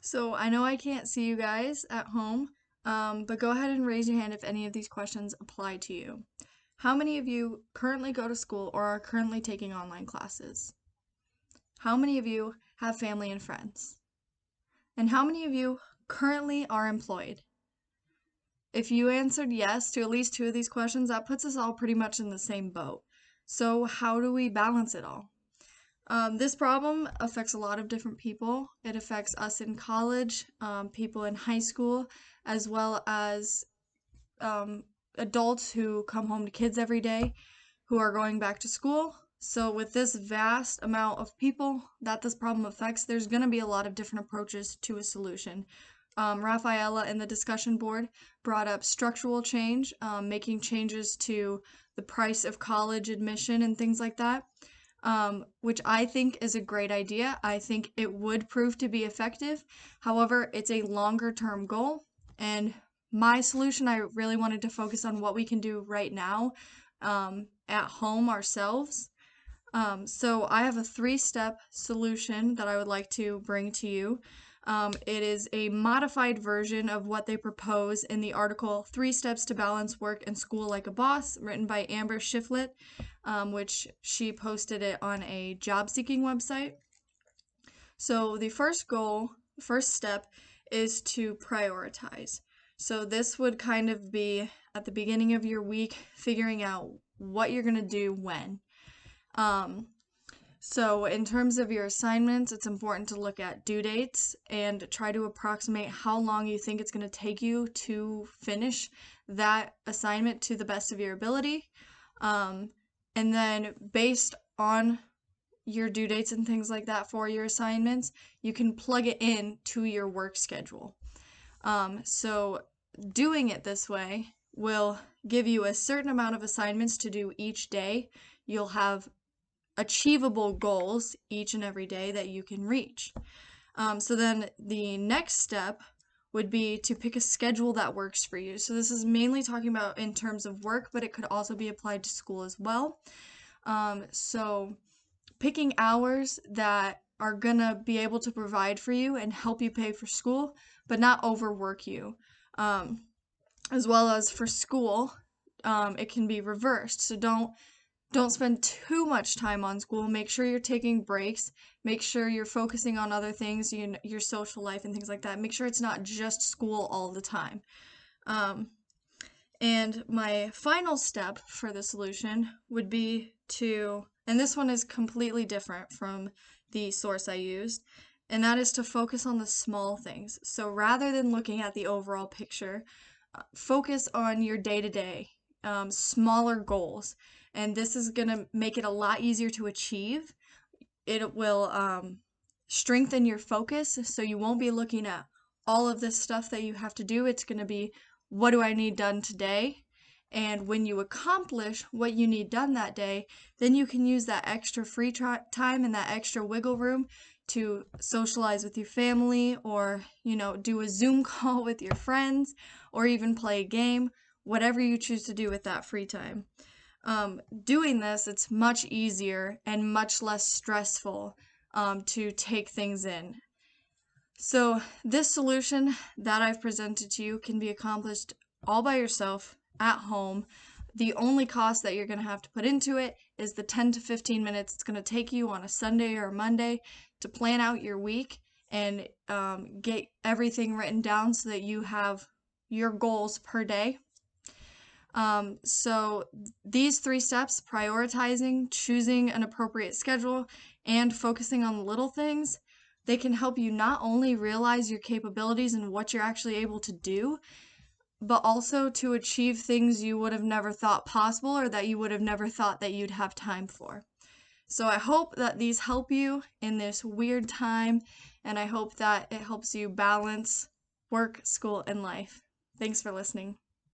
So I know I can't see you guys at home, but go ahead and raise your hand if any of these questions apply to you. How many of you currently go to school or are currently taking online classes? How many of you have family and friends? And how many of you currently are employed? If you answered yes to at least two of these questions, that puts us all pretty much in the same boat. So how do we balance it all? This problem affects a lot of different people. It affects us in college, people in high school, as well as um, adults who come home to kids every day who are going back to school. So, with this vast amount of people that this problem affects, there's going to be a lot of different approaches to a solution. Rafaela in the discussion board brought up structural change, making changes to the price of college admission and things like that, which I think is a great idea. I think it would prove to be effective. However, it's a longer term goal. And my solution, I really wanted to focus on what we can do right now at home ourselves. So I have a 3-step solution that I would like to bring to you. It is a modified version of what they propose in the article 3 Steps to Balance Work and School Like a Boss, written by Amber Shiflett, which she posted it on a job seeking website. So the first step is to prioritize. So this would kind of be at the beginning of your week, figuring out what you're going to do when. So in terms of your assignments, it's important to look at due dates and try to approximate how long you think it's going to take you to finish that assignment to the best of your ability. And then based on your due dates and things like that for your assignments, you can plug it in to your work schedule. So doing it this way will give you a certain amount of assignments to do each day. You'll have achievable goals each and every day that you can reach. So then the next step would be to pick a schedule that works for you. So this is mainly talking about in terms of work, but it could also be applied to school as well. So picking hours that are gonna be able to provide for you and help you pay for school, but not overwork you. As well as for school, it can be reversed. So don't spend too much time on school. Make sure you're taking breaks. Make sure you're focusing on other things, your social life and things like that. Make sure it's not just school all the time. And my final step for the solution would be and this one is completely different from the source I used, and that is to focus on the small things. So rather than looking at the overall picture, focus on your day-to-day, smaller goals. And this is going to make it a lot easier to achieve. It will strengthen your focus, so you won't be looking at all of this stuff that you have to do. It's going to be, what do I need done today? And when you accomplish what you need done that day, then you can use that extra free time and that extra wiggle room to socialize with your family, or, do a Zoom call with your friends, or even play a game, whatever you choose to do with that free time. Doing this, it's much easier and much less stressful to take things in. So this solution that I've presented to you can be accomplished all by yourself at home. The only cost that you're going to have to put into it is the 10 to 15 minutes it's going to take you on a Sunday or a Monday to plan out your week and get everything written down so that you have your goals per day. So these 3 steps, prioritizing, choosing an appropriate schedule, and focusing on little things, they can help you not only realize your capabilities and what you're actually able to do, but also to achieve things you would have never thought possible or that you would have never thought that you'd have time for. So I hope that these help you in this weird time, and I hope that it helps you balance work, school, and life. Thanks for listening.